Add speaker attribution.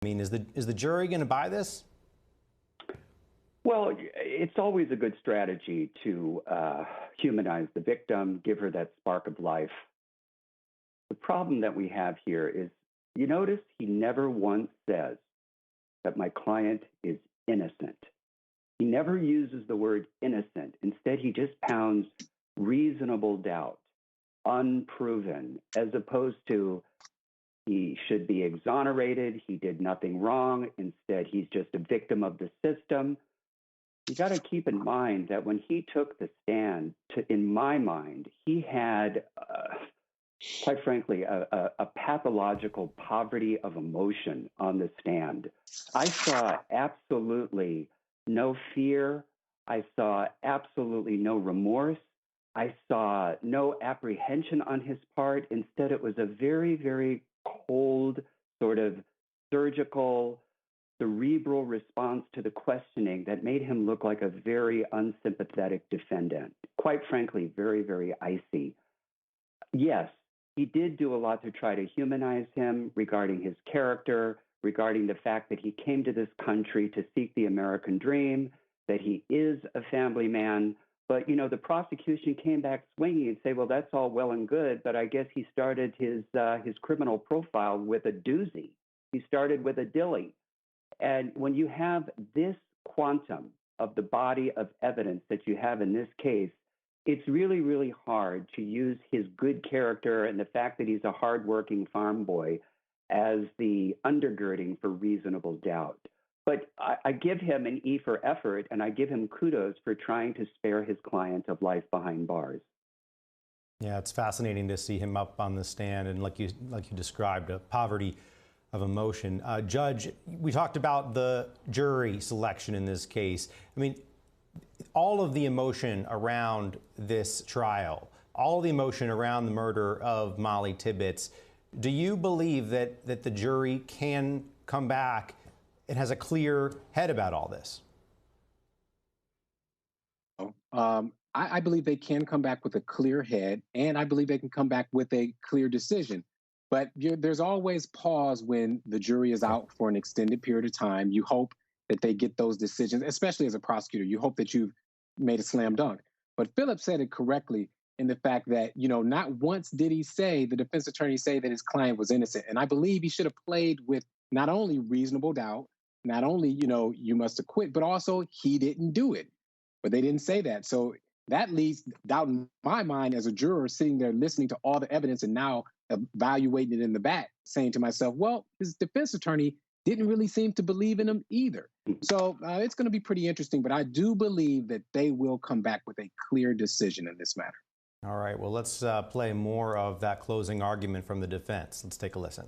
Speaker 1: I mean, is the jury going to buy this?
Speaker 2: Well, it's always a good strategy to humanize the victim, give her that spark of life. The problem that we have here is, you notice he never once says that my client is innocent. He never uses the word innocent. Instead, he just pounds reasonable doubt, unproven, as opposed to he should be exonerated, he did nothing wrong. Instead, he's just a victim of the system. You got to keep in mind that when he took the stand, in my mind, he had, quite frankly, a pathological poverty of emotion on the stand. I saw absolutely no fear. I saw absolutely no remorse. I saw no apprehension on his part. Instead, it was a very, very cold, sort of surgical, cerebral response to the questioning that made him look like a very unsympathetic defendant. Quite frankly, very, very icy. Yes, he did do a lot to try to humanize him regarding his character, regarding the fact that he came to this country to seek the American dream, that he is a family man. But, you know, the prosecution came back swinging and say, well, that's all well and good, but I guess he started his criminal profile with a doozy. He started with a dilly. And when you have this quantum of the body of evidence that you have in this case, it's really, really hard to use his good character and the fact that he's a hardworking farm boy as the undergirding for reasonable doubt. But I give him an E for effort, and I give him kudos for trying to spare his client of life behind bars.
Speaker 1: Yeah, it's fascinating to see him up on the stand, and like you described, a poverty of emotion. Judge, we talked about the jury selection in this case. I mean, all of the emotion around this trial, all the emotion around the murder of Molly Tibbetts, do you believe that the jury can come back and has a clear head about all this?
Speaker 3: I believe they can come back with a clear head, and I believe they can come back with a clear decision. But there's always pause when the jury is out for an extended period of time. You hope that they get those decisions, especially as a prosecutor. You hope that you've made a slam dunk. But Philip said it correctly in the fact that, you know, not once did the defense attorney say that his client was innocent. And I believe he should have played with not only reasonable doubt, not only, you know, you must acquit, but also he didn't do it. But they didn't say that. So that leaves doubt in my mind as a juror sitting there listening to all the evidence and now evaluating it in the back, saying to myself, well, his defense attorney didn't really seem to believe in him either. So it's going to be pretty interesting, but I do believe that they will come back with a clear decision in this matter.
Speaker 1: All right, well, let's play more of that closing argument from the defense. Let's take a listen.